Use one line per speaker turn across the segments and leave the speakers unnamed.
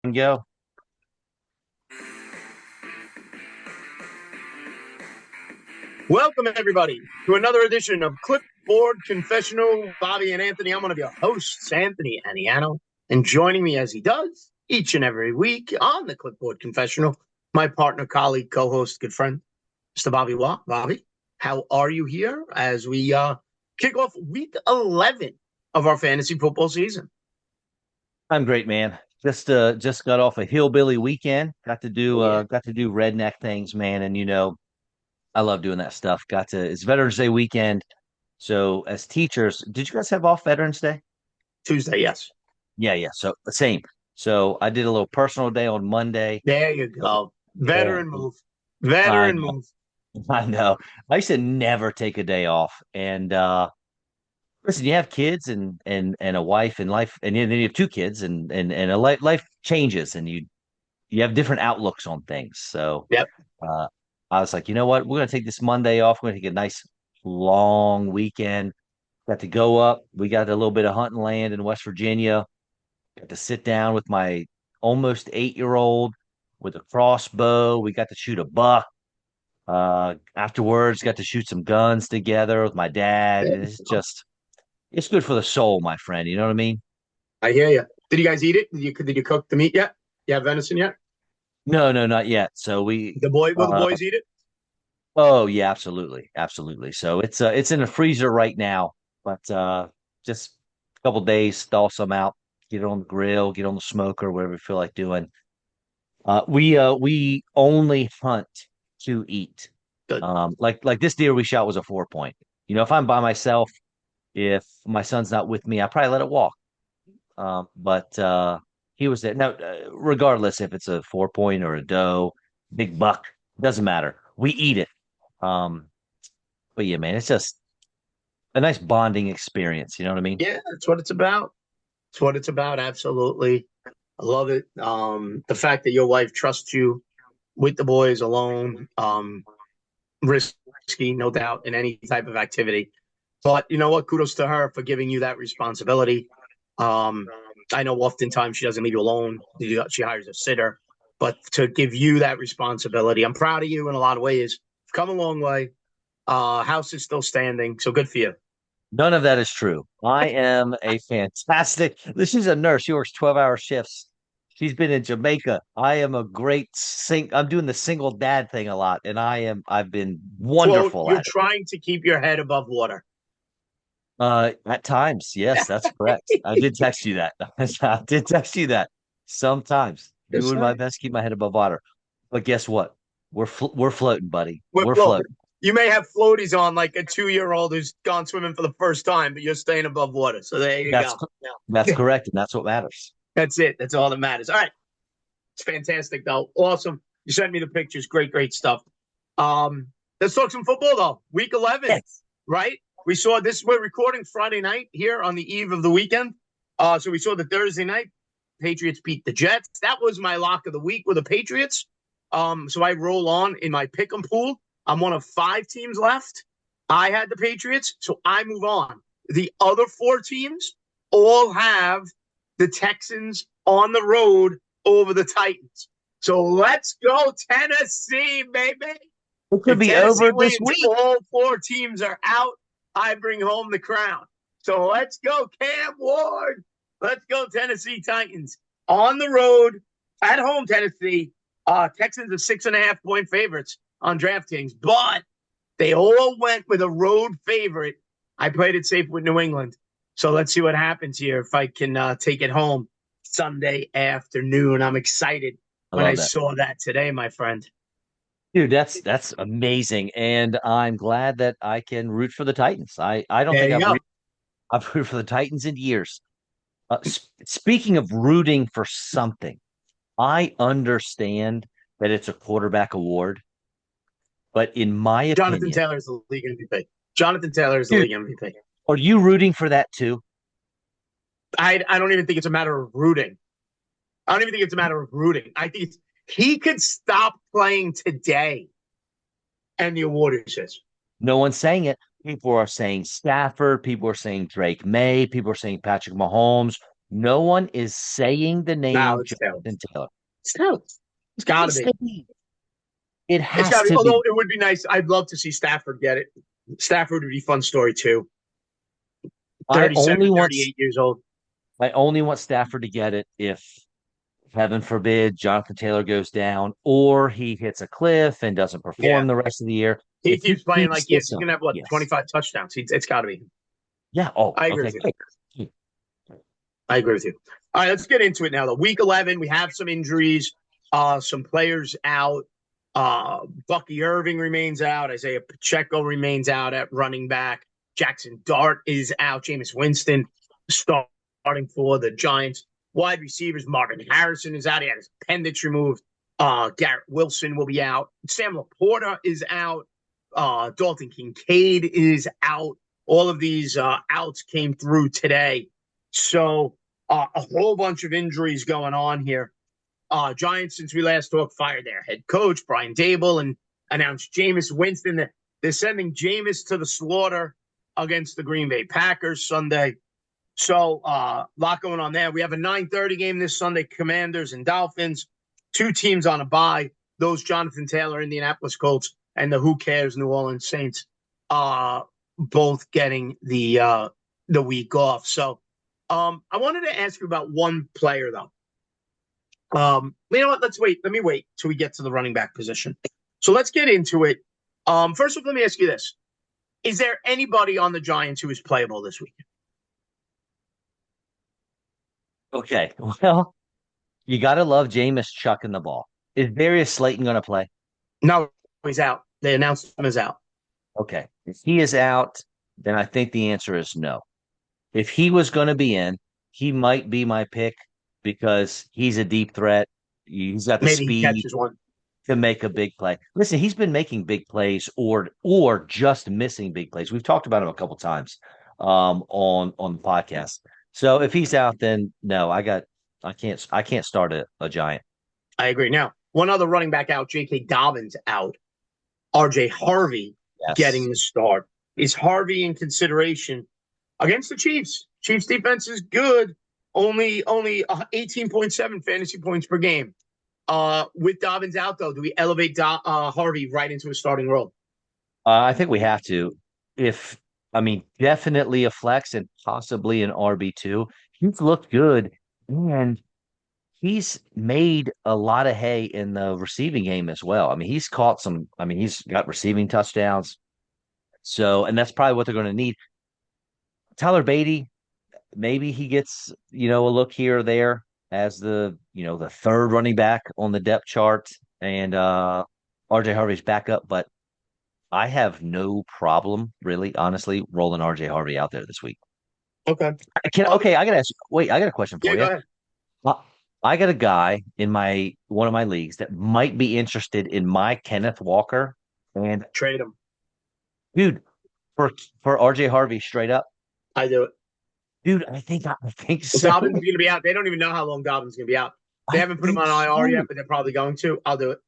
And go.
Welcome, everybody, to another edition of Clipboard Confessional. Bobby and Anthony. I'm one of your hosts, Anthony Aniano. And joining me as he does each and every week on the Clipboard Confessional, my partner, colleague, co host, good friend, Mr. Bobby Watt. Bobby, how are you here as we kick off week 11 of our fantasy football season?
I'm great, man. Just got off a hillbilly weekend.
Oh, yeah.
Got to do redneck things, man. And I love doing that stuff. It's Veterans Day weekend. So as teachers, did you guys have off Veterans Day?
Tuesday, yes.
Yeah, yeah. So same. So I did a little personal day on Monday.
There you go.
Yeah,
Veteran move.
I
Veteran
know.
move.
I know. I used to never take a day off. And listen, you have kids and a wife and life, and then you have two kids and a life changes, and you have different outlooks on things. So
Yep.
uh, I was like, you know what? We're going to take this Monday off. We're going to take a nice long weekend. Got to go up. We got a little bit of hunting land in West Virginia. Got to sit down with my almost 8-year old with a crossbow. We got to shoot a buck. Afterwards, got to shoot some guns together with my dad. It's good for the soul, my friend. You know what I mean?
I hear you. Did you guys eat it? Did you cook the meat yet? You have venison yet?
No, no, not yet. So
Will the
uh,
boys eat it?
oh yeah, absolutely, absolutely. So it's in the freezer right now, but just a couple days, thaw some out, get it on the grill, get on the smoker, whatever you feel like doing. We only hunt to eat.
Good.
Like this deer we shot was a 4 point. If I'm by myself, if my son's not with me, I probably let it walk. But he was there. Now, regardless if it's a 4 point or a doe, big buck, doesn't matter. We eat it. Um, but yeah, man, it's just a nice bonding experience. You know what I mean?
Yeah, that's what it's about. It's what it's about. Absolutely. I love it. The fact that your wife trusts you with the boys alone, risky, no doubt, in any type of activity. But you know what? Kudos to her for giving you that responsibility. Um, I know oftentimes she doesn't leave you alone. She hires a sitter, but to give you that responsibility, I'm proud of you in a lot of ways. You've come a long way. House is still standing, so good for you.
None of that is true. I am a fantastic. She's a nurse. She works 12-hour shifts. She's been in Jamaica. I am a great I'm doing the single dad thing a lot, and I've been
Quote,
wonderful
you're
at it.
trying to keep your head above water.
At times, yes, that's correct. I did text you that. I did text you that. Sometimes
Yes,
doing my
sir.
best to keep my head above water. But guess what? We're floating, buddy.
We're
We're
floating.
floating.
You may have floaties on like a 2-year-old who's gone swimming for the first time, but you're staying above water. So there you
That's
go.
that's correct, and that's what matters.
That's it. That's all that matters. All right. It's fantastic, though. Awesome. You sent me the pictures. Great, great stuff. Um, let's talk some football, though. Week 11,
Yes.
right? We saw this. We're recording Friday night here on the eve of the weekend. So we saw the Thursday night Patriots beat the Jets. That was my lock of the week with the Patriots. So I roll on in my pick 'em pool. I'm one of 5 teams left. I had the Patriots, so I move on. The other 4 teams all have the Texans on the road over the Titans. So let's go, Tennessee, baby.
It could
If
be
Tennessee
over this
wins,
week.
all 4 teams are out. I bring home the crown. So let's go, Cam Ward. Let's go, Tennessee Titans. On the road, at home, Tennessee. Texans are 6.5 point favorites on DraftKings, but they all went with a road favorite. I played it safe with New England. So let's see what happens here if I can take it home Sunday afternoon. I'm excited
I
when I
love that.
saw that today, my friend.
Dude, that's amazing. And I'm glad that I can root for the Titans. I don't
There
think
you go.
I've rooted for the Titans in years. Speaking of rooting for something, I understand that it's a quarterback award, but in my
Jonathan
opinion,
Taylor is the league MVP. Jonathan Taylor is the
dude,
league MVP.
are you rooting for that too?
I don't even think it's a matter of rooting. I don't even think it's a matter of rooting. I think he could stop playing today and the award is his.
No one's saying it. People are saying Stafford. People are saying Drake May. People are saying Patrick Mahomes. No one is saying the
No,
name
it's Taylor.
Jonathan Taylor.
It's Taylor. It's
It
got to
has to
be.
be. It
It's got
has
to be.
to
Although
be.
it would be nice. I'd love to see Stafford get it. Stafford would be a fun story too.
I
37,
only want
38 years old.
I only want Stafford to get it if, heaven forbid, Jonathan Taylor goes down or he hits a cliff and doesn't
Yeah.
perform the rest of the year.
He
If he
keeps playing
keeps
like
this
he's
up,
going to have, what,
yes.
25 touchdowns. It's got to be.
Yeah. Oh,
I agree
okay,
with you.
great.
I agree with you. All right, let's get into it now. The week 11, we have some injuries, some players out. Bucky Irving remains out. Isaiah Pacheco remains out at running back. Jackson Dart is out. Jameis Winston starting for the Giants. Wide receivers, Marvin Harrison is out. He had his appendix removed. Garrett Wilson will be out. Sam Laporta is out. Dalton Kincaid is out. All of these outs came through today. So a whole bunch of injuries going on here. Giants, since we last talked, fired their head coach, Brian Dable, and announced Jameis Winston. They're sending Jameis to the slaughter against the Green Bay Packers Sunday. So a lot going on there. We have a 9:30 game this Sunday, Commanders and Dolphins. Two teams on a bye. Those Jonathan Taylor, Indianapolis Colts, and the Who Cares New Orleans Saints, both getting the week off. So I wanted to ask you about one player, though. You know what? Let's wait. Let me wait till we get to the running back position. So let's get into it. First of all, let me ask you this. Is there anybody on the Giants who is playable this week?
Okay. Well, you got to love Jameis chucking the ball. Is Darius Slayton going to play?
No, he's out. They announced him as out.
Okay. If he is out, then I think the answer is no. If he was going to be in, he might be my pick because he's a deep threat. He's got the
Maybe he
speed
catches one.
to make a big play. Listen, he's been making big plays or just missing big plays. We've talked about him a couple times on the podcast. So if he's out, then no, I can't start a giant.
I agree. Now, one other running back out, J.K. Dobbins out. R.J. Harvey getting
Yes.
the start. Is Harvey in consideration against the Chiefs? Chiefs defense is good. Only 18.7 fantasy points per game. With Dobbins out, though, do we elevate Harvey right into a starting role?
I think we have to. If I mean, definitely a flex and possibly an RB2. He's looked good and he's made a lot of hay in the receiving game as well. I mean, he's caught some, I mean, he's got receiving touchdowns. So, and that's probably what they're going to need. Tyler Beatty, maybe he gets, a look here or there as the third running back on the depth chart and RJ Harvey's backup, but I have no problem really, honestly, rolling RJ Harvey out there this week.
Okay.
Okay, I gotta ask, wait, I got a question
Yeah,
for
go
you.
ahead.
Uh, I got a guy in my one of my leagues that might be interested in my Kenneth Walker. And
Trade him.
dude, for RJ Harvey straight up,
I do it.
dude, I think
Well,
so.
Dobbins is going to be out. They don't even know how long Dobbins is going to be out. They
I
haven't put him
think
on IR yet,
so.
but they're probably going to. I'll do it.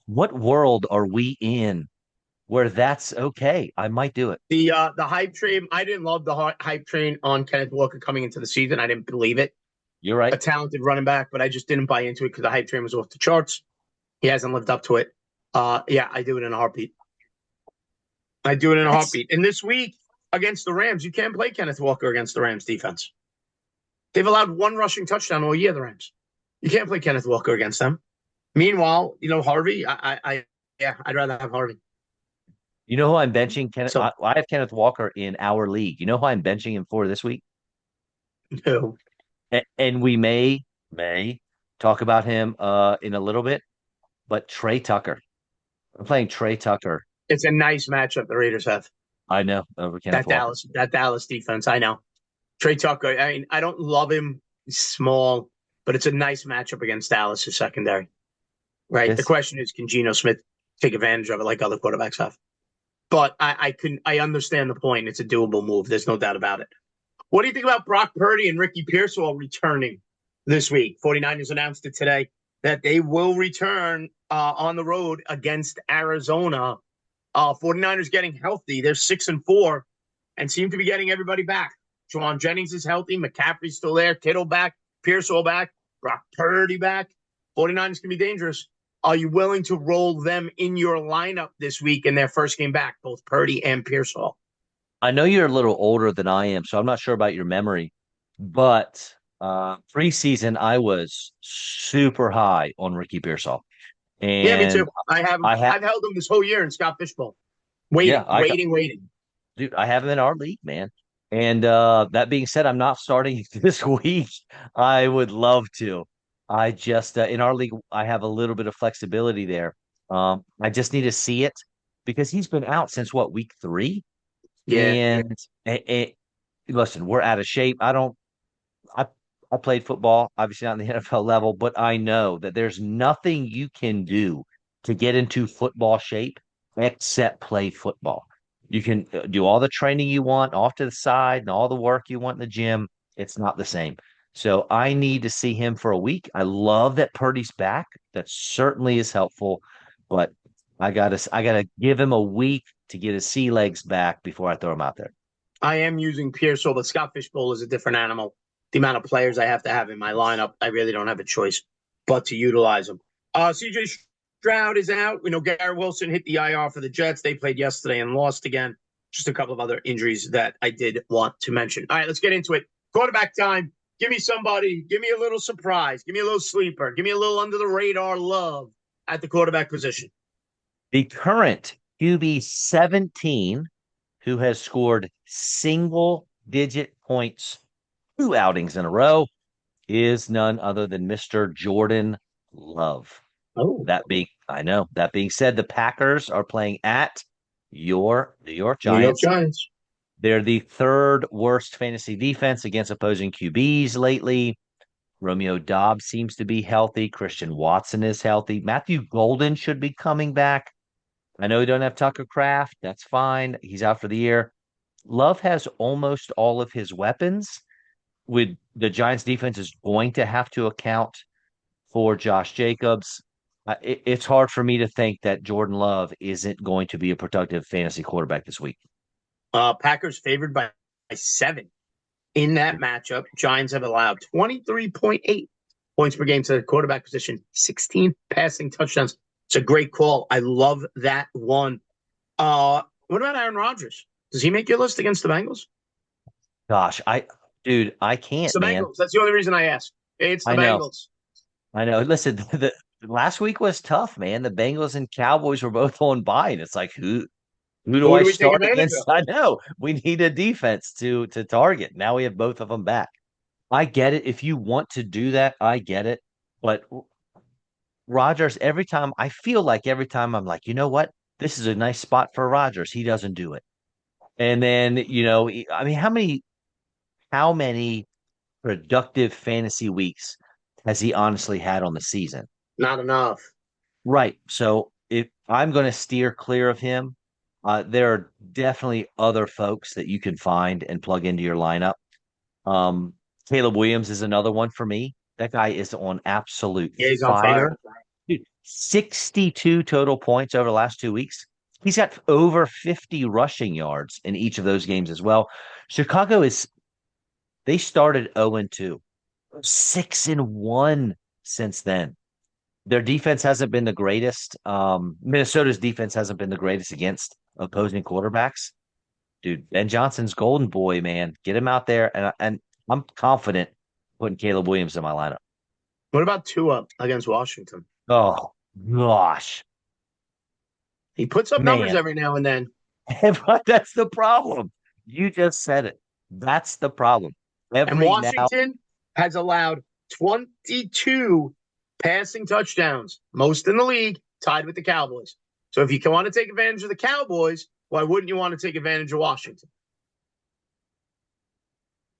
What world are we in where that's okay? I might do it.
The hype train. I didn't love the hype train on Kenneth Walker coming into the season. I didn't believe it.
You're
A
right.
talented running back, but I just didn't buy into it because the hype train was off the charts. He hasn't lived up to it. Yeah, I do it in a heartbeat. I do it in a
That's
heartbeat. And this week against the Rams, you can't play Kenneth Walker against the Rams defense. They've allowed one rushing touchdown all year. The Rams. You can't play Kenneth Walker against them. Meanwhile, Harvey. Yeah, I'd rather have Harvey.
you know who I'm benching?
So
I have Kenneth Walker in our league. You know who I'm benching him for this week?
no.
And we may talk about him in a little bit, but Trey Tucker. I'm playing Trey Tucker.
It's a nice matchup the Raiders have.
I know over Kenneth
That
Walker.
Dallas defense. I know. Trey Tucker. I mean, I don't love him. He's small, but it's a nice matchup against Dallas' secondary. Right. The
This
question is, can Geno Smith take advantage of it like other quarterbacks have? But I understand the point. It's a doable move. There's no doubt about it. What do you think about Brock Purdy and Ricky Pearsall returning this week? 49ers announced it today that they will return on the road against Arizona. 49ers getting healthy. They're 6-4 and seem to be getting everybody back. Juwan Jennings is healthy. McCaffrey's still there. Kittle back. Pearsall back. Brock Purdy back. 49ers can be dangerous. Are you willing to roll them in your lineup this week in their first game back, both Purdy and Pearsall?
I know you're a little older than I am, so I'm not sure about your memory, but preseason I was super high on Ricky Pearsall,
Yeah, me
and
too. I have him.
I have
I've held him this whole year in Scott Fishbowl.
yeah,
Waiting, waiting, waiting.
dude, I have him in our league, man. And that being said, I'm not starting this week. I would love to. I just in our league, I have a little bit of flexibility there. I just need to see it because he's been out since what, week 3?
Yeah.
And listen, we're out of shape. I I played football, obviously not on the NFL level, but I know that there's nothing you can do to get into football shape except play football. You can do all the training you want off to the side and all the work you want in the gym. It's not the same. So I need to see him for a week. I love that Purdy's back. That certainly is helpful, but I gotta give him a week to get his sea legs back before I throw him out there.
I am using Pearsall, but Scott Fishbowl is a different animal. The amount of players I have to have in my lineup, I really don't have a choice but to utilize them. CJ Stroud is out. We know Garrett Wilson hit the IR for the Jets. They played yesterday and lost again. Just a couple of other injuries that I did want to mention. All right, let's get into it. Quarterback time. Give me somebody. Give me a little surprise. Give me a little sleeper. Give me a little under the radar love at the quarterback position.
The current QB 17 who has scored single digit points 2 outings in a row is none other than Mr. Jordan Love.
Oh,
I know. That being said, the Packers are playing at your New York
New York
Giants.
Giants.
They're the third worst fantasy defense against opposing QBs lately. Romeo Dobbs seems to be healthy. Christian Watson is healthy. Matthew Golden should be coming back. I know you don't have Tucker Kraft. That's fine. He's out for the year. Love has almost all of his weapons. With the Giants defense is going to have to account for Josh Jacobs. It's hard for me to think that Jordan Love isn't going to be a productive fantasy quarterback this week.
Packers favored by 7 in that matchup. Giants have allowed 23.8 points per game to the quarterback position, 16 passing touchdowns. It's a great call. I love that one. What about Aaron Rodgers? Does he make your list against the Bengals?
Gosh, dude, I
It's
can't,
the
man.
Bengals. That's the only reason I ask. It's the
I know,
Bengals.
I know. Listen, the last week was tough, man. The Bengals and Cowboys were both on bye, and it's like who do
Who
I
do we take
start
advantage
against?
of?
I know we need a defense to target. Now we have both of them back. I get it. If you want to do that, I get it. But Rodgers, every time I'm like, you know what? This is a nice spot for Rodgers. He doesn't do it. And then, I mean, how many productive fantasy weeks has he honestly had on the season?
Not enough.
Right. So if I'm going to steer clear of him, there are definitely other folks that you can find and plug into your lineup. Um, Caleb Williams is another one for me. That guy is on absolute
Yeah, he's on fire.
fire. Dude, 62 total points over the last 2 weeks. He's got over 50 rushing yards in each of those games as well. Chicago they started 0-2, 6-1 since then. Their defense hasn't been the greatest. Minnesota's defense hasn't been the greatest against opposing quarterbacks. Dude, Ben Johnson's golden boy, man. Get him out there, and I'm confident putting Caleb Williams in my lineup.
What about Tua against Washington?
Oh gosh,
He puts up numbers
man,
every now and then.
but that's the problem. You just said it. That's the problem.
And
Every now,
Washington has allowed 22 passing touchdowns, most in the league, tied with the Cowboys. So if you want to take advantage of the Cowboys, why wouldn't you want to take advantage of Washington?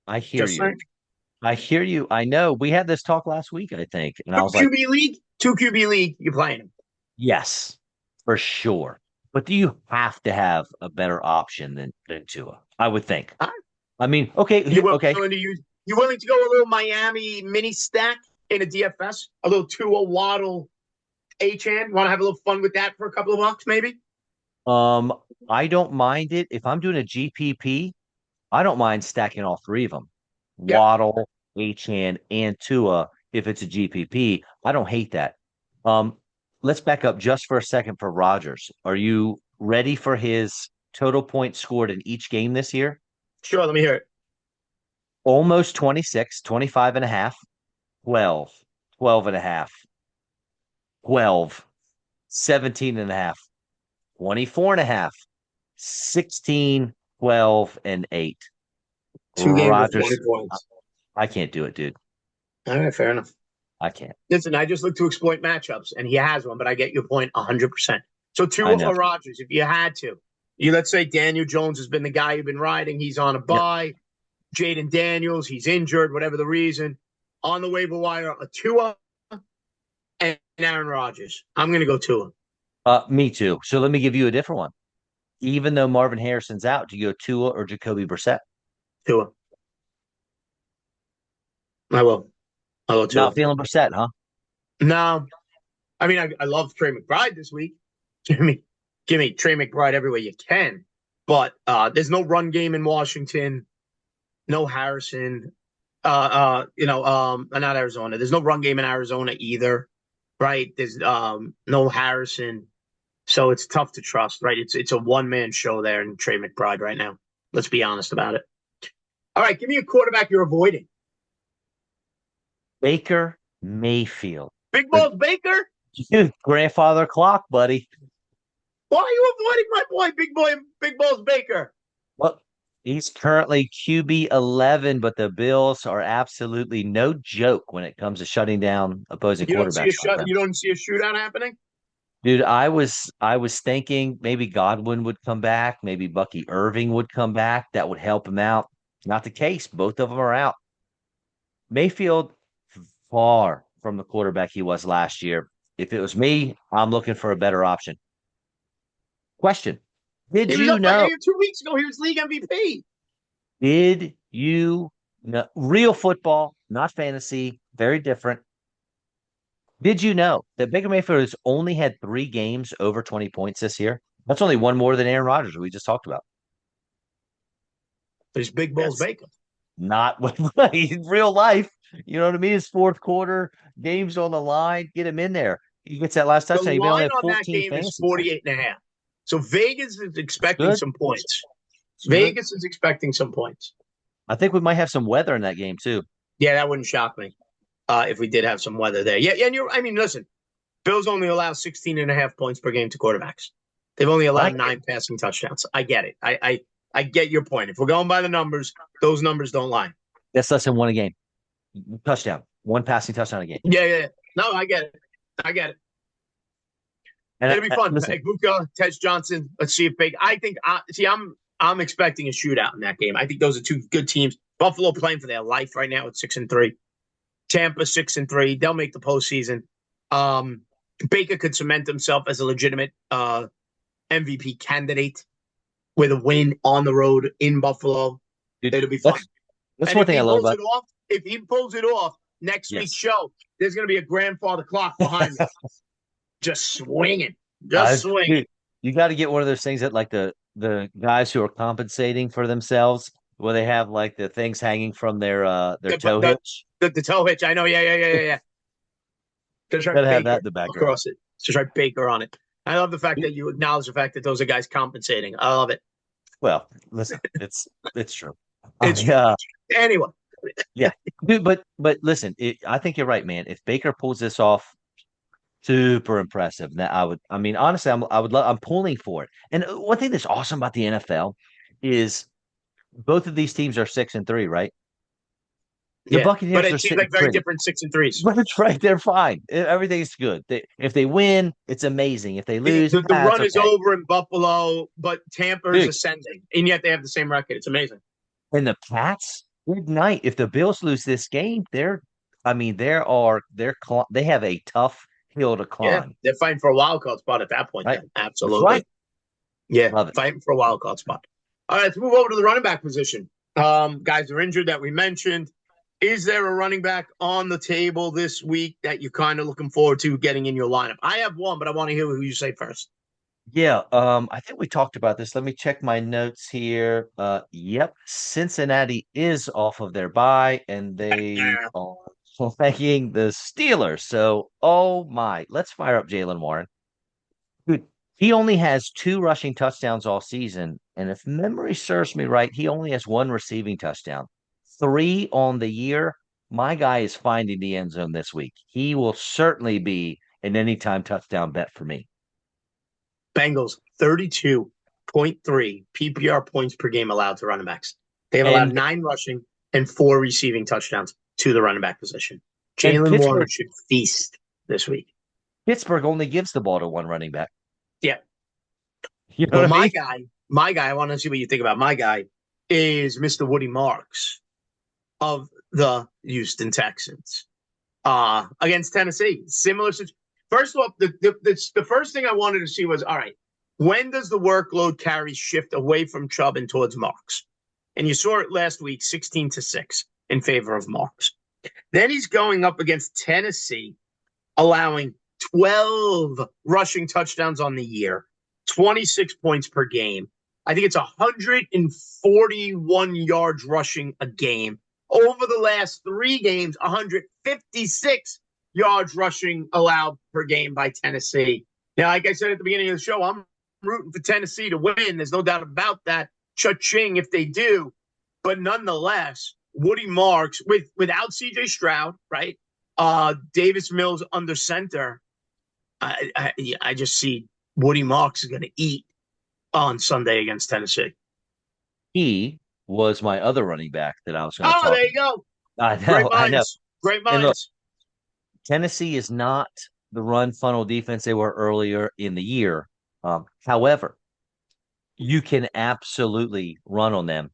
I hear
Just
you.
saying.
I hear you. I know. We had this talk last week, I think, and I
Two
was like,
QB league, 2 QB league, you're playing him.
yes, for sure. But do you have to have a better option than Tua? I would think.
Huh?
I mean, okay,
You
okay.
willing to use? You willing to go a little Miami mini stack in a DFS? A little Tua Waddle H-hand? Want to have a little fun with that for a couple of bucks, maybe?
Um, I don't mind it if I'm doing a GPP. I don't mind stacking all three of them.
Yep.
Waddle, Achane, and Tua if it's a GPP. I don't hate that. Um, let's back up just for a second for Rodgers. Are you ready for his total points scored in each game this year?
Sure. Let me hear it.
Almost 26, 25 and a half, 12, 12 and a half, 12, 17 and a half, 24 and a half, 16, 12, and 8.
2 games of
Rodgers,
20 points.
I can't do it, dude.
All right. Fair enough.
I can't.
Listen, I just look to exploit matchups, and he has one, but I get your point 100%. So
I
Tua
know.
or Rodgers, if you had to, let's say Daniel Jones has been the guy you've been riding. He's on a
Yep.
bye. Jaden Daniels, he's injured, whatever the reason. On the waiver wire, a Tua and Aaron Rodgers. I'm going to go Tua.
Me too. So let me give you a different one. Even though Marvin Harrison's out, do you go Tua or Jacoby Brissett?
Tua. I will. I will
Not
Tua.
feeling Brissett, huh?
No, I mean, I love Trey McBride this week. Give me, give me Trey McBride everywhere you can. But there's no run game in Washington. No Harrison. Not Arizona. There's no run game in Arizona either, right? There's no Harrison, so it's tough to trust, right? It's a one man show there in Trey McBride right now. Let's be honest about it. All right, give me a quarterback you're avoiding.
Baker Mayfield.
Big
The
Balls Baker.
grandfather clock, buddy.
Why are you avoiding my Big Balls Baker?
Well, he's currently QB 11, but the Bills are absolutely no joke when it comes to shutting down opposing quarterbacks, my friend.
You don't see a shootout happening.
Dude, I was thinking maybe Godwin would come back, maybe Bucky Irving would come back. That would help him out. Not the case. Both of them are out. Mayfield far from the quarterback he was last year. If it was me, I'm looking for a better option. Question. Did
He was
you
up by
know?
2 weeks ago. He was league MVP.
Did you know? Real football, not fantasy, very different. Did you know that Baker Mayfield has only had 3 games over 20 points this year? That's only one more than Aaron Rodgers, we just talked about.
There's Big Balls
Yes.
Baker.
Not with in real life. You know what I mean? His fourth quarter, games on the line, get him in there. He gets that last
The
touchdown. He may only
line
have
on that
14
game is
fantasy points.
48.5. So Vegas is
It's
expecting
good.
some points.
It's good.
Vegas is expecting some points.
I think we might have some weather in that game too.
Yeah, that wouldn't shock me if we did have some weather there. Yeah, and I mean, listen, Bills only allow 16.5 points per game to quarterbacks. They've only allowed
Right?
9 passing touchdowns. I get it. I get your point. If we're going by the numbers, those numbers don't lie.
That's less than one a game. Touchdown. One passing touchdown a game.
Yeah. No, I get it. I get it.
And
It'll be fun.
listen,
Buka, Tej Johnson. Let's see if Baker. I'm expecting a shootout in that game. I think those are two good teams. Buffalo playing for their life right now at 6-3. Tampa 6-3. They'll make the postseason. Baker could cement himself as a legitimate MVP candidate with a win on the road in Buffalo.
dude,
It'll be fun.
that's
And
one thing I love about.
if he pulls it off next week's
Yes.
show, there's going to be a grandfather clock behind me, just swinging, swinging.
Dude, you got to get one of those things that like the guys who are compensating for themselves, where they have like the things hanging from their toe hitch.
The toe hitch. I know. Yeah. Just write
Gotta have that
Baker
in the background.
across it. Just write Baker on it. I love the fact that you acknowledge the fact that those are guys compensating. I love it.
Well, listen, it's true.
It's anyway.
Yeah, dude, but listen, I think you're right, man. If Baker pulls this off, super impressive. Now, I mean, honestly, I'm pulling for it. And one thing that's awesome about the NFL is both of these teams are 6-3, right? The
Yeah, but
Buccaneers are
it seems
sitting
like very
pretty.
different 6-3s.
But it's right. They're fine. Everything's good. If they win, it's amazing. If they lose,
The
it's
run is
okay.
over in Buffalo, but Tampa is
Dude,
ascending, and yet they have the same record. It's amazing.
and the Pats, good night. If the Bills lose this game, I mean, they have a tough hill to
Yeah,
climb.
they're fighting for a wild card spot at that point.
Right?
Then
That's
absolutely,
right.
yeah,
Love it.
fighting for a wild card spot. All right, let's move over to the running back position. Guys are injured that we mentioned. Is there a running back on the table this week that you're kind of looking forward to getting in your lineup? I have one, but I want to hear who you say first.
Yeah, I think we talked about this. Let me check my notes here. Yep, Cincinnati is off of their bye, and they
Yeah.
are playing the Steelers. So, oh my, let's fire up Jalen Warren. Dude, he only has two rushing touchdowns all season, and if memory serves me right, he only has one receiving touchdown. Three on the year. My guy is finding the end zone this week. He will certainly be an anytime touchdown bet for me.
Bengals 32.3 PPR points per game allowed to running backs. They have allowed
And
9 rushing and 4 receiving touchdowns to the running back position.
and
Jalen Warren
Pittsburgh
should feast this week.
Pittsburgh only gives the ball to one running back.
Yeah.
You know
But
what I mean?
my guy, I want to see what you think about my guy is Mr. Woody Marks of the Houston Texans. Against Tennessee. Similar situation. First off, the first thing I wanted to see was all right, when does the workload carry shift away from Chubb and towards Marks? And you saw it last week, 16-6 in favor of Marks. Then he's going up against Tennessee, allowing 12 rushing touchdowns on the year, 26 points per game. I think it's 141 yards rushing a game. Over the last 3 games, 156 yards rushing allowed per game by Tennessee. Now, like I said at the beginning of the show, I'm rooting for Tennessee to win. There's no doubt about that. Cha-ching if they do. But nonetheless, Woody Marks without CJ Stroud, right? Davis Mills under center. I just see Woody Marks is going to eat on Sunday against Tennessee.
He was my other running back that I was going to
Oh,
talk
there you
about.
go.
I
Great
know, I know.
minds. Great
And look,
minds.
Tennessee is not the run funnel defense they were earlier in the year. However, you can absolutely run on them.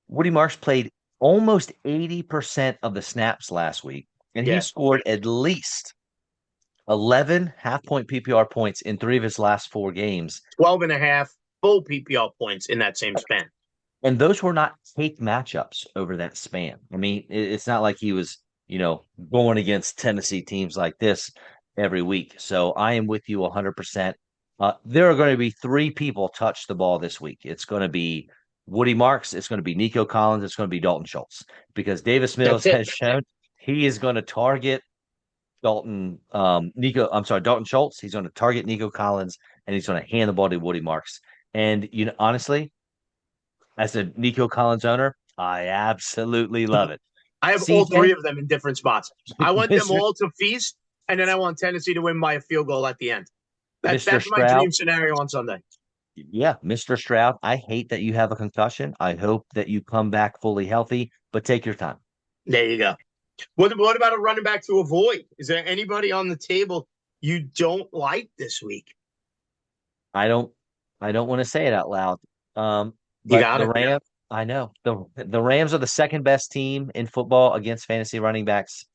Woody Marks played almost 80% of the snaps last week, and he
Yeah.
scored at least 11 half point PPR points in three of his last four games.
12 and a half full PPR points in that same span.
And those were not take matchups over that span. I mean, it's not like he was, going against Tennessee teams like this every week. So I am with you 100%. There are going to be three people touch the ball this week. It's going to be Woody Marks, it's going to be Nico Collins, it's going to be Dalton Schultz because Davis Mills
That's it.
has shown he is going to target Dalton Schultz. He's going to target Nico Collins and he's going to hand the ball to Woody Marks. And honestly, as a Nico Collins owner, I absolutely love it.
I have all
CJ,
three of them in different spots. I want them
Mr.
all to feast, and then I want Tennessee to win by a field goal at the end. That's
Mr.
that's my
Stroud.
dream scenario on Sunday.
Yeah, Mr. Stroud. I hate that you have a concussion. I hope that you come back fully healthy, but take your time.
There you go. What about a running back to avoid? Is there anybody on the table you don't like this week?
I don't I don't want to say it out loud.
You
But
got
the
it.
Rams, I know. The Rams are the second best team in football against fantasy running backs.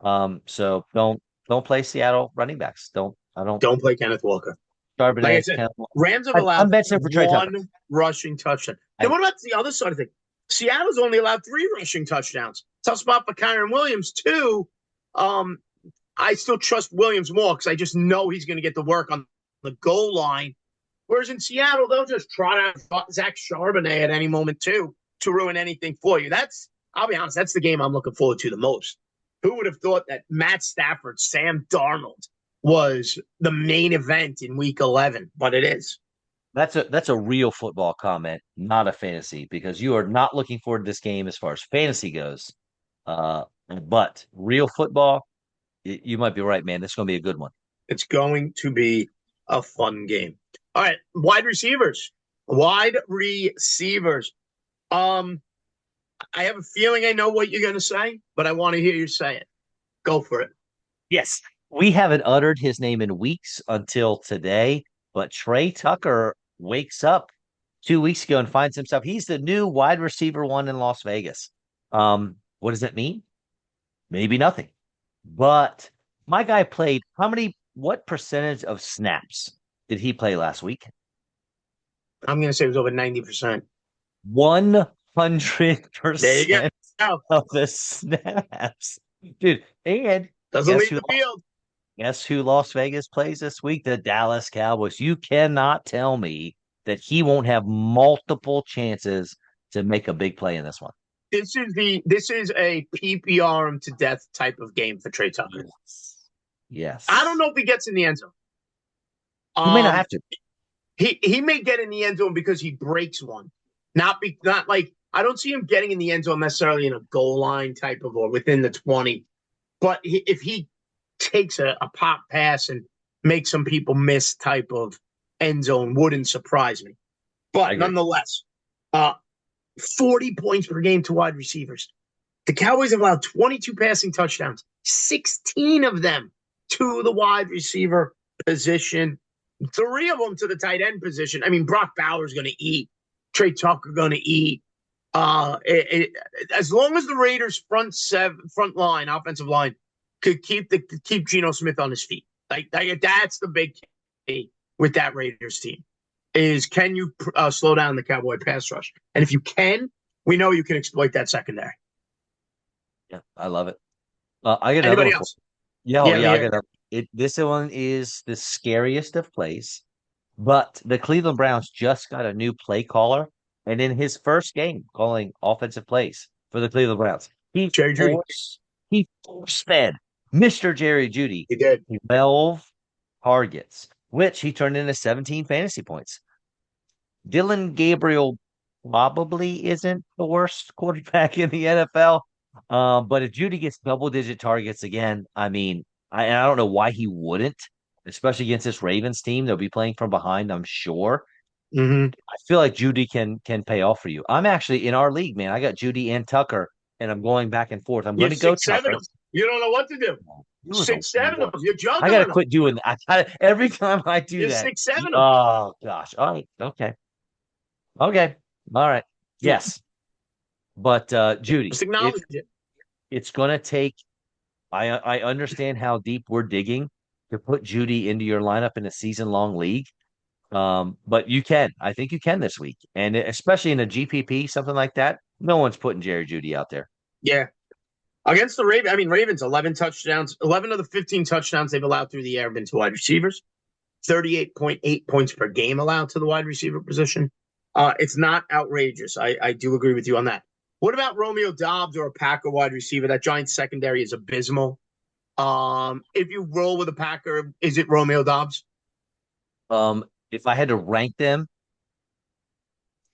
So don't play Seattle running backs. Don't I don't
Don't play Kenneth Walker. Like I
Charbonnet.
said, Rams have
I'm
allowed
benching for Trey Tucker.
one rushing touchdown. Then
I
what about the other side of things? Seattle's only allowed 3 rushing touchdowns. Tough spot for Kyron Williams too. Um, I still trust Williams more because I just know he's going to get the work on the goal line. Whereas in Seattle, they'll just trot out Zach Charbonnet at any moment too to ruin anything for you. I'll be honest, that's the game I'm looking forward to the most. Who would have thought that Matt Stafford, Sam Darnold was the main event in Week 11? But it is.
That's a real football comment, not a fantasy, because you are not looking forward to this game as far as fantasy goes. But real football, you might be right, man. This is going to be a good one.
It's going to be a fun game. All right, wide receivers. Wide receivers. Um, I have a feeling I know what you're going to say, but I want to hear you say it. Go for it.
Yes, we haven't uttered his name in weeks until today, but Trey Tucker wakes up 2 weeks ago and finds himself. He's the new wide receiver one in Las Vegas. What does that mean? Maybe nothing. But my guy played what percentage of snaps did he play last week?
I'm going to say it was over 90%.
100%
There you go.
of the snaps. Dude, and
Doesn't
guess
leave
who
the field.
Guess who Las Vegas plays this week? The Dallas Cowboys. You cannot tell me that he won't have multiple chances to make a big play in this one.
This is a PPR him to death type of game for Trey Tucker.
Yes.
I don't
Yes.
know if he gets in the end zone.
He may not
Um,
have to.
he may get in the end zone because he breaks one. Not like I don't see him getting in the end zone necessarily in a goal line type of or within the 20. But if he takes a pop pass and makes some people miss type of end zone, wouldn't surprise me.
I
But
agree.
nonetheless, 40 points per game to wide receivers. The Cowboys have allowed 22 passing touchdowns, 16 of them to the wide receiver position, 3 of them to the tight end position. I mean, Brock Bowers going to eat, Trey Tucker going to eat. As long as the Raiders front line, offensive line, could keep Geno Smith on his feet, like that's the big key with that Raiders team is can you slow down the Cowboy pass rush? And if you can, we know you can exploit that secondary.
Yeah, I love it. I get another
Anybody
one for
else?
you. Yeah, oh,
Yeah, let me
yeah, I
hear
get
it.
a, it. This one is the scariest of plays, but the Cleveland Browns just got a new play caller, and in his first game calling offensive plays for the Cleveland Browns,
Jerry Judy.
he force fed Mr. Jerry Judy
He did.
12 targets, which he turned into 17 fantasy points. Dylan Gabriel probably isn't the worst quarterback in the NFL. But if Judy gets double digit targets again, I mean, I don't know why he wouldn't, especially against this Ravens team. They'll be playing from behind, I'm sure.
Mm-hmm.
I feel like Judy can pay off for you. I'm actually in our league, man. I got Judy and Tucker, and I'm going back and forth. I'm
You
going
have
to go
6, 7
Tucker.
of them. You don't know what to do.
You are the
6, 7 of them.
worst.
You're
I got to
juggling them.
quit doing that. Every time I do
You're
that,
6, 7 of them.
oh gosh. All right. Okay. Okay. All right. Yes. But Judy,
Just acknowledge it.
it's gonna take I understand how deep we're digging to put Judy into your lineup in a season long league. But you can. I think you can this week. And especially in a GPP, something like that, no one's putting Jerry Judy out there.
Yeah. Against the Ravens, I mean, Ravens, 11 touchdowns, 11 of the 15 touchdowns they've allowed through the air have been to wide receivers, 38.8 points per game allowed to the wide receiver position. It's not outrageous. I do agree with you on that. What about Romeo Doubs or a Packer wide receiver? That Giants secondary is abysmal. If you roll with a Packer, is it Romeo Doubs?
If I had to rank them,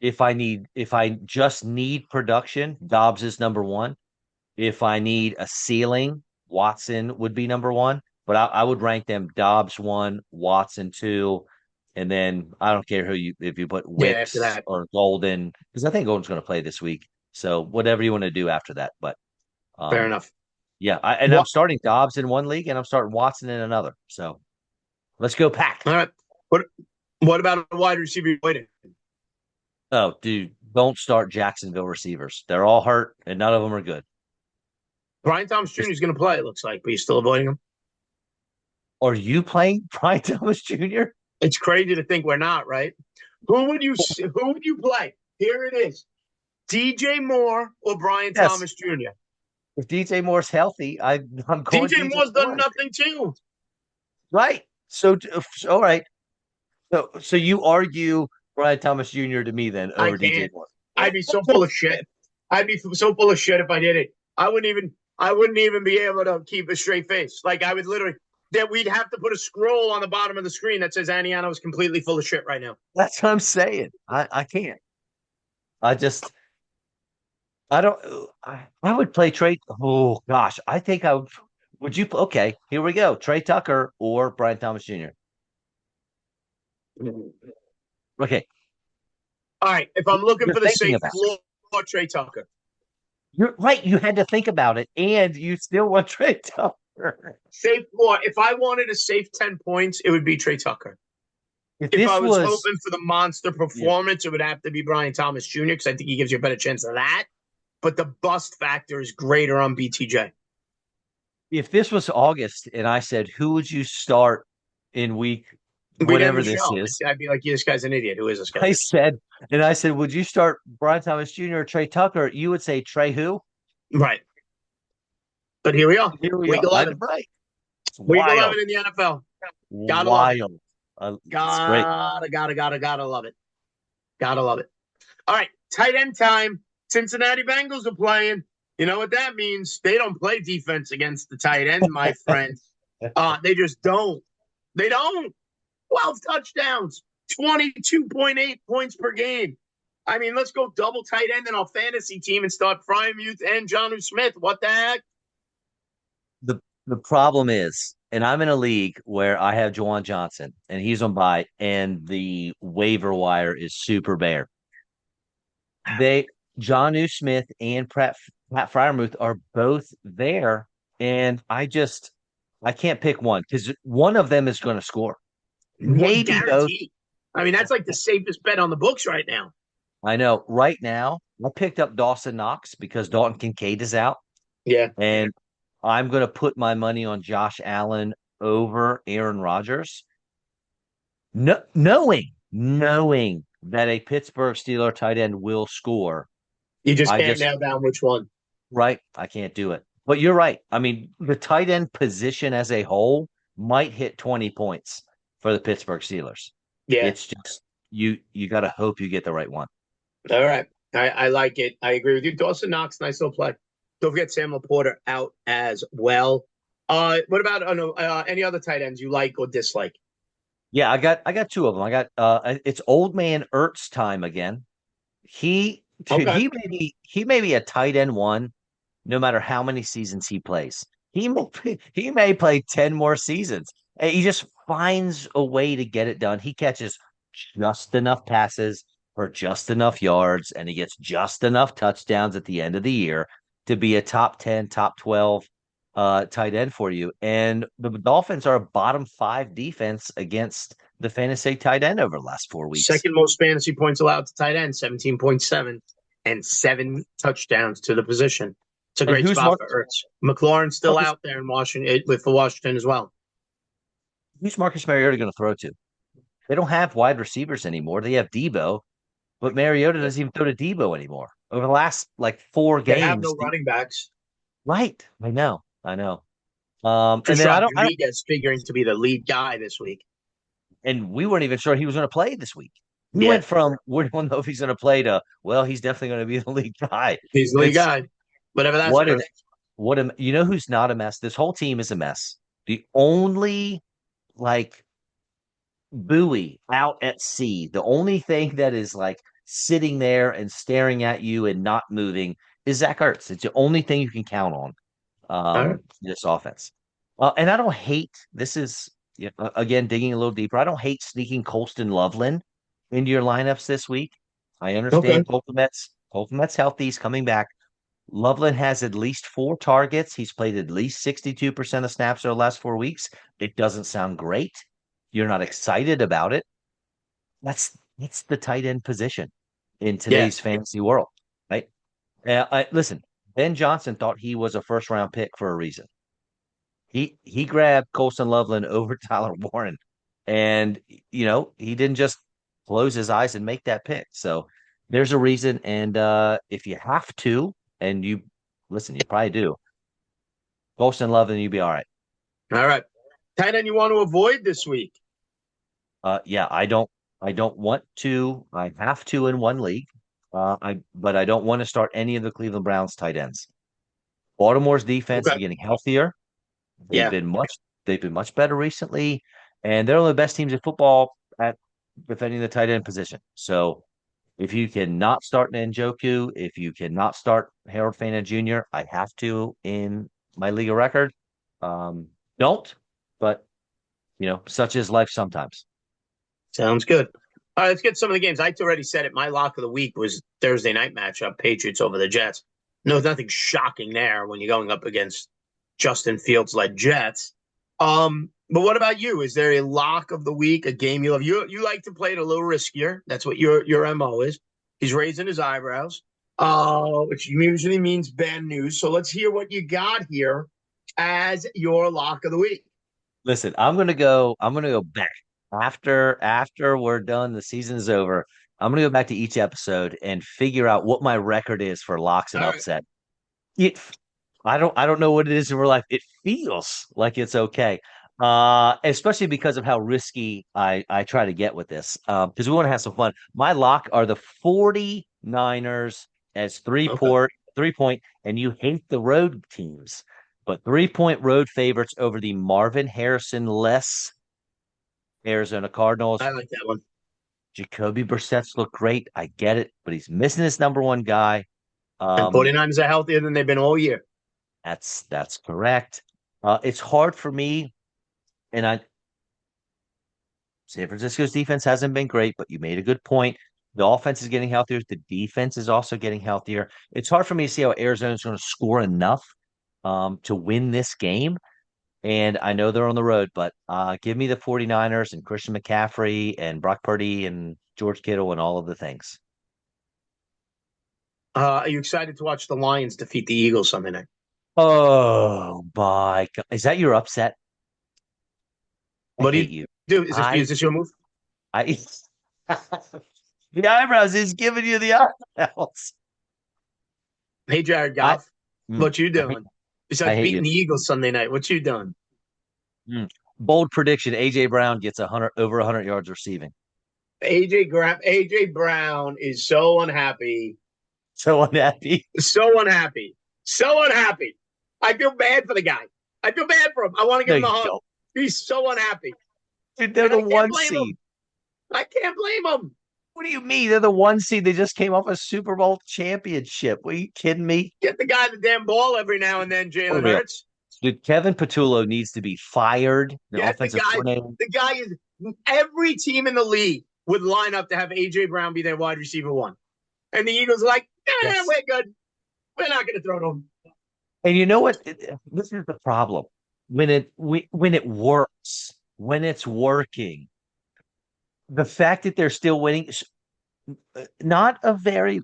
if I just need production, Dobbs is number one. If I need a ceiling, Watson would be number one. But I would rank them Dobbs one, Watson two, and then I don't care who you if you put
Yeah, after
Wicks
that.
or Golden because I think Golden's going to play this week. So whatever you want to do after that, but
Fair
um,
enough.
yeah, I'm
What?
starting Dobbs in one league and I'm starting Watson in another. So let's go pack.
All right. What? What about a wide receiver waiting?
Oh, dude, don't start Jacksonville receivers. They're all hurt and none of them are good.
Brian Thomas Jr.
Just,
is going to play, it looks like, but you're still avoiding him.
are you playing Brian Thomas Jr.?
It's crazy to think we're not, right? Who would you play? Here it is. DJ Moore or Brian
Yes.
Thomas Jr.
If DJ Moore's healthy, I'm going
DJ
DJ
Moore's done
Moore.
nothing too.
Right. So all right. So you argue Brian Thomas Jr. to me then
I
over DJ
can't.
Moore.
I'd be so full of shit. I'd be so full of shit if I did it. I wouldn't even be able to keep a straight face. Like I would literally that we'd have to put a scroll on the bottom of the screen that says Aniano is completely full of shit right now.
That's what I'm saying. I can't. I just I don't I would play Trey. Oh gosh. I think I would you okay, here we go. Trey Tucker or Brian Thomas Jr. Okay.
All right. If I'm looking
You're
for the
thinking
safe
about
floor, Trey Tucker.
You're right. You had to think about it, and you still want Trey Tucker.
Safe floor. If I wanted a safe 10 points, it would be Trey Tucker.
If
If I
this
was
was,
hoping for the monster
yeah,
performance, it would have to be Brian Thomas Jr. because I think he gives you a better chance of that. But the bust factor is greater on BTJ.
if this was August, and I said, who would you start in week
We'd end
whatever
the
this
show.
is?
I'd be like, yeah, this guy's an idiot. Who is this guy?
I said, would you start Brian Thomas Jr. or Trey Tucker? You would say Trey who?
Right. But here we are.
Here we
Week
are. I'm
11.
right.
Week
wild,
11 in the NFL. Gotta love it.
wild. It's great.
Gotta love it. Gotta love it. All right, tight end time. Cincinnati Bengals are playing. You know what that means? They don't play defense against the tight end, my friend. They just don't. They don't. 12 touchdowns, 22.8 points per game. I mean, let's go double tight end in our fantasy team and start Frymuth and Jonnu Smith. What the heck?
The problem is, and I'm in a league where I have Juwan Johnson and he's on bye, and the waiver wire is super bare. They John Smith and Pat Fryermuth are both there, and I can't pick one because one of them is going to score.
What
Maybe both.
guarantee? I mean, that's like the safest bet on the books right now.
I know. Right now, I picked up Dawson Knox because Dalton Kincaid is out,
Yeah.
and I'm going to put my money on Josh Allen over Aaron Rodgers, no, knowing that a Pittsburgh Steeler tight end will score.
You just
I
can't
just
nail down which one.
Right, I can't do it. But you're right. I mean, the tight end position as a whole might hit 20 points for the Pittsburgh Steelers.
Yeah.
It's just you got to hope you get the right one.
All right. I like it. I agree with you. Dawson Knox, nice little play. Don't forget Sam Laporta out as well. What about any other tight ends you like or dislike?
Yeah, I got two of them. I got it's old man Ertz time again. He dude,
Okay.
he may be a tight end one no matter how many seasons he plays. He may play 10 more seasons. And he just finds a way to get it done. He catches just enough passes for just enough yards, and he gets just enough touchdowns at the end of the year to be a top 10, top 12 tight end for you. And the Dolphins are a bottom five defense against the fantasy tight end over the last 4 weeks.
Second most fantasy points allowed to tight end, 17.7, and 7 touchdowns to the position. It's a
And
great
who's
spot for Ertz. McLaurin's still
Marcus
out there in Washington for Washington as well.
who's Marcus Mariota going to throw to? They don't have wide receivers anymore. They have Debo, but Mariota doesn't even throw to Debo anymore. Over the last like four
They have
games,
no running backs.
right? I know. And
Chris
then I don't,
Rodriguez figuring to be the lead guy this week.
and we weren't even sure he was going to play this week. He
Yeah,
went from we don't know if he's going to play to well, he's definitely going to be the lead guy.
he's the lead
It's
guy. Whatever that's
what
worth.
an what a you know who's not a mess. This whole team is a mess. The only like buoy out at sea. The only thing that is like sitting there and staring at you and not moving is Zach Ertz. It's the only thing you can count on
All right.
this offense. And I don't hate this is again digging a little deeper. I don't hate sneaking Colston Loveland into your lineups this week. I
Okay.
understand Colton Met's healthy. He's coming back. Loveland has at least 4 targets. He's played at least 62% of snaps over the last 4 weeks. It doesn't sound great. You're not excited about it. That's the tight end position in
Yeah.
today's fantasy world, right? Listen, Ben Johnson thought he was a first round pick for a reason. He grabbed Colson Loveland over Tyler Warren, and he didn't just close his eyes and make that pick. So there's a reason, and if you have to, and you listen, you probably do, Colson Loveland, you'd be all right.
All right. Tight end you want to avoid this week?
Yeah, I don't want to. I have to in one league. But I don't want to start any of the Cleveland Browns tight ends. Baltimore's defense is
Okay.
getting healthier. They've
Yeah.
been much they've been much better recently, and they're one of the best teams in football at defending the tight end position. So if you cannot start Njoku, if you cannot start Harold Fana Jr., I have to in my league of record. Don't, but such is life sometimes.
Sounds good. All right, let's get some of the games. I already said it. My lock of the week was Thursday night matchup, Patriots over the Jets. No, nothing shocking there when you're going up against Justin Fields led Jets. But what about you? Is there a lock of the week, a game you love? You like to play it a little riskier. That's what your MO is. He's raising his eyebrows, which usually means bad news. So let's hear what you got here as your lock of the week.
Listen, I'm gonna go back after we're done, the season's over. I'm gonna go back to each episode and figure out what my record is for locks and
All right.
upset. It I don't know what it is in real life. It feels like it's okay. Especially because of how risky I try to get with this. Because we want to have some fun. My lock are the 49ers as
Okay.
3 point, and you hate the road teams, but 3 point road favorites over the Marvin Harrison less Arizona Cardinals.
I like that one.
Jacoby Brissett's look great. I get it, but he's missing his number one guy.
And
Um,
49ers are healthier than they've been all year.
that's correct. It's hard for me, and I San Francisco's defense hasn't been great, but you made a good point. The offense is getting healthier. The defense is also getting healthier. It's hard for me to see how Arizona's going to score enough to win this game. And I know they're on the road, but give me the 49ers and Christian McCaffrey and Brock Purdy and George Kittle and all of the things.
Are you excited to watch the Lions defeat the Eagles Sunday night?
Oh my God. Is that your upset? I
What do
hate
you
you.
do? Is this
I,
your move?
I, the eyebrows is giving you the eyebrows.
Hey, Jared
I,
Goff,
mm,
what you doing?
I
Besides
hate
beating
you.
the Eagles Sunday night, what you doing?
Mm. Bold prediction: AJ Brown gets 100 over 100 yards receiving.
AJ Brown is so unhappy,
So unhappy.
so unhappy, so unhappy. I feel bad for the guy. I feel bad for him. I want to
No,
give him a
you
hug.
don't.
He's so unhappy,
Dude, they're
and
the
I can't
one
blame
seed.
him. I can't blame him.
What do you mean? They're the one seed. They just came off a Super Bowl championship. Are you kidding me?
Get the guy the damn ball every now and then,
For
Jalen
real.
Hurts.
Dude, Kevin Patullo needs to be fired. The
Get the
offensive
guy.
coordinator.
The guy is every team in the league would line up to have AJ Brown be their wide receiver one, and the Eagles are like,
Yes.
we're good. We're not going to throw to him.
And you know what? This is the problem. When it works, when it's working, the fact that they're still winning, not a very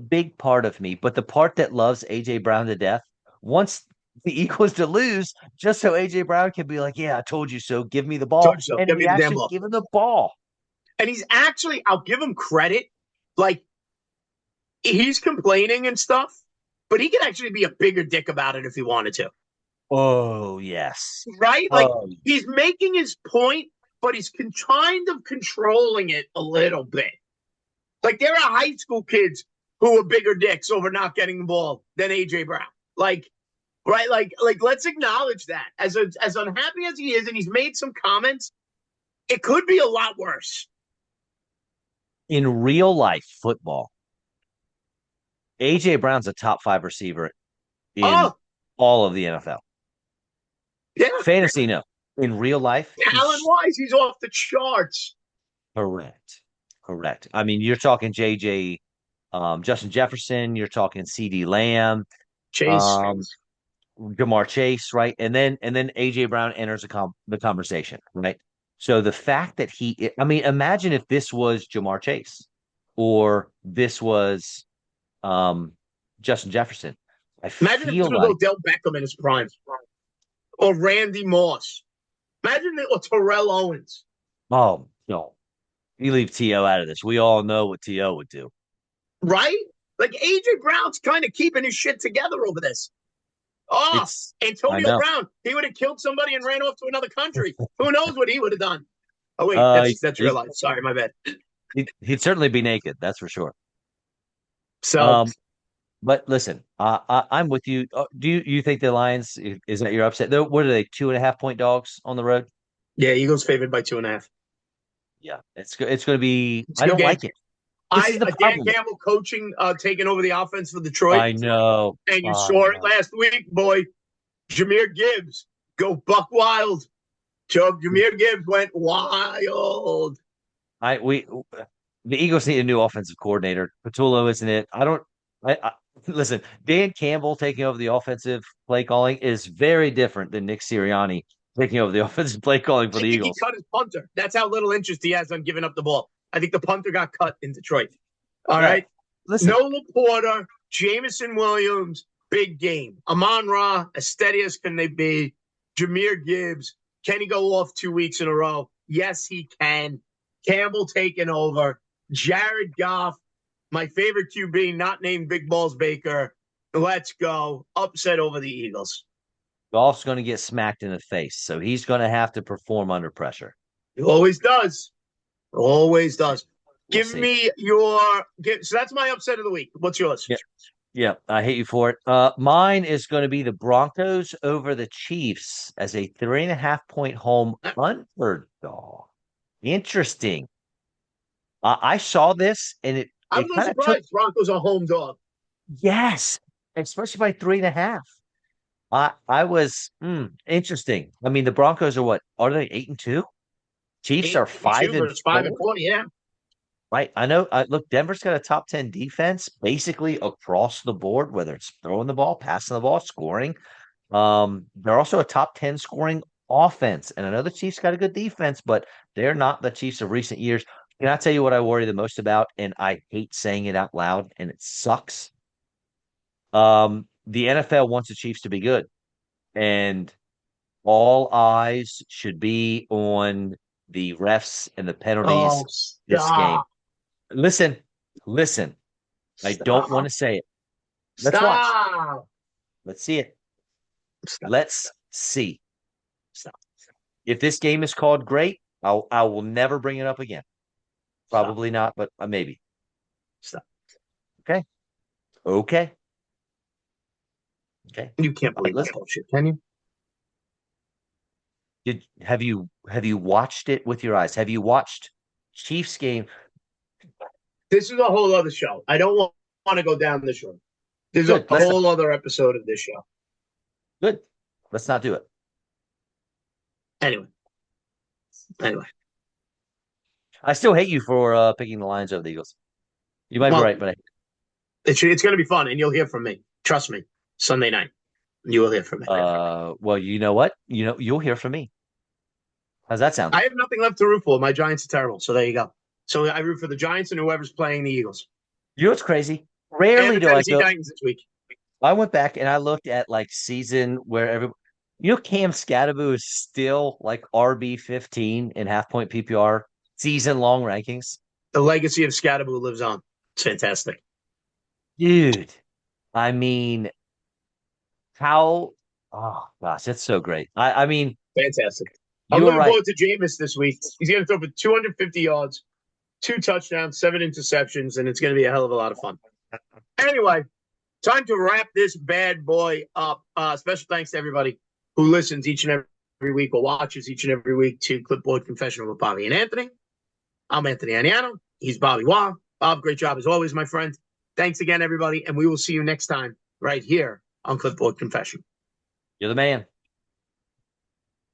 big part of me, but the part that loves AJ Brown to death wants the Eagles to lose just so AJ Brown can be like, "Yeah, I told you so. Give me the ball,"
Told you so.
and
Give
he
me the damn
actually
ball.
give him the ball.
And he's actually, I'll give him credit. Like, he's complaining and stuff, but he could actually be a bigger dick about it if he wanted to.
Oh yes.
Right? Like,
Oh,
he's making his point, but he's kind of controlling it a little bit. Like, there are high school kids who are bigger dicks over not getting the ball than AJ Brown. Like, right? Like let's acknowledge that. As unhappy as he is, and he's made some comments, it could be a lot worse.
in real life football, AJ Brown's a top five receiver in
Oh,
all of the NFL.
yeah.
Fantasy, no. In real life,
Talent
he's
wise, he's off the charts.
correct. Correct. I mean, you're talking JJ, Justin Jefferson, you're talking CD Lamb,
Chase.
um, Jamar Chase, right? And then AJ Brown enters the conversation, right? So the fact that I mean, imagine if this was Jamar Chase or this was Justin Jefferson. I
Imagine if this
feel
was
like,
Odell Beckham in his prime, or Randy Moss. Imagine it, or Terrell Owens.
oh no, you leave T.O. out of this. We all know what T.O. would do.
Right? Like AJ Brown's kind of keeping his shit together over this. Oh,
I
Antonio
know.
Brown, he would have killed somebody and ran off to another country. Who knows what he would have done? Oh wait,
Uh,
that's real life. Sorry, my bad.
he'd certainly be naked, that's for sure.
So
Um, but listen, I'm with you. You think the Lions is that your upset? What are they, 2.5 point dogs on the road?
yeah, Eagles favored by 2.5.
Yeah, it's going to be.
It's a
I
good
don't
game.
like it. This is the
Dan
problem.
Campbell coaching, taking over the offense for Detroit,
I know.
and you
I
saw it
know.
last week, boy. Jameer Gibbs go buck wild. Jameer Gibbs went wild.
I we the Eagles need a new offensive coordinator. Patullo isn't it? I don't. I listen. Dan Campbell taking over the offensive play calling is very different than Nick Sirianni taking over the offensive play calling for
I
the
think he
Eagles.
cut his punter. That's how little interest he has on giving up the ball. I think the punter got cut in Detroit. All
Yeah.
right.
Listen,
No Laporta, Jamison Williams, big game. Amon Ra, as steady as can they be. Jameer Gibbs, can he go off 2 weeks in a row? Yes, he can. Campbell taking over. Jared Goff, my favorite QB, not named Big Balls Baker. Let's go. Upset over the Eagles.
Golf's going to get smacked in the face, so he's going to have to perform under pressure.
He always does. Always does.
We'll
Give
see.
me so that's my upset of the week. What's yours?
Yeah, yeah, I hate you for it. Mine is going to be the Broncos over the Chiefs as a 3.5 point home underdog. Interesting. I saw this and
I'm
it
a little
kind of took
surprised Broncos are home dog.
yes, especially by 3.5. I was interesting. I mean, the Broncos are what? Are they 8-2? Chiefs are
8-2
five and
versus 5 and
four.
4. Yeah.
Right. I know. Look, Denver's got a top 10 defense basically across the board, whether it's throwing the ball, passing the ball, scoring. They're also a top 10 scoring offense. And I know the Chiefs got a good defense, but they're not the Chiefs of recent years. Can I tell you what I worry the most about? And I hate saying it out loud, and it sucks. The NFL wants the Chiefs to be good, and all eyes should be on the refs and the
Oh,
penalties this game.
stop.
Listen, listen. I don't want
Stop.
to say it. Let's watch.
Stop.
Let's see it.
Stop.
Let's see.
Stop.
If this game is called great, I will never bring it up again.
Stop.
Probably not, but maybe.
Stop.
Okay. Okay. Okay.
You can't
All right,
believe that
listen.
bullshit, can you?
Have you watched it with your eyes? Have you watched Chiefs game?
This is a whole other show. I don't want to go down this road. There's a
Good. Let's not.
whole other episode of this show.
Good. Let's not do it.
Anyway. Anyway.
I still hate you for picking the Lions over the Eagles. You might be
Well,
right, but
it's going to be fun, and you'll hear from me. Trust me. Sunday night, you will hear from me.
well, you know what? You'll hear from me. How's that sound?
I have nothing left to root for. My Giants are terrible. So there you go. So I root for the Giants and whoever's playing the Eagles.
You know what's crazy?
And
Rarely
the
do I
Tennessee
go.
Titans this week.
I went back and I looked at like season where Cam Scadaboo is still like RB 15 in half point PPR season long rankings.
The legacy of Scadaboo lives on. It's fantastic.
Dude, I mean, how, oh gosh, that's so great. I mean,
Fantastic. I'm
you were
looking
right.
forward to Jameis this week. He's going to throw for 250 yards, 2 touchdowns, 7 interceptions, and it's going to be a hell of a lot of fun. Anyway, time to wrap this bad boy up. Special thanks to everybody who listens each and every week or watches each and every week to Clipboard Confessional with Bobby and Anthony. I'm Anthony Aniano. He's Bobby Wah. Bob, great job as always, my friend. Thanks again, everybody, and we will see you next time right here on Clipboard Confessional.
You're the man.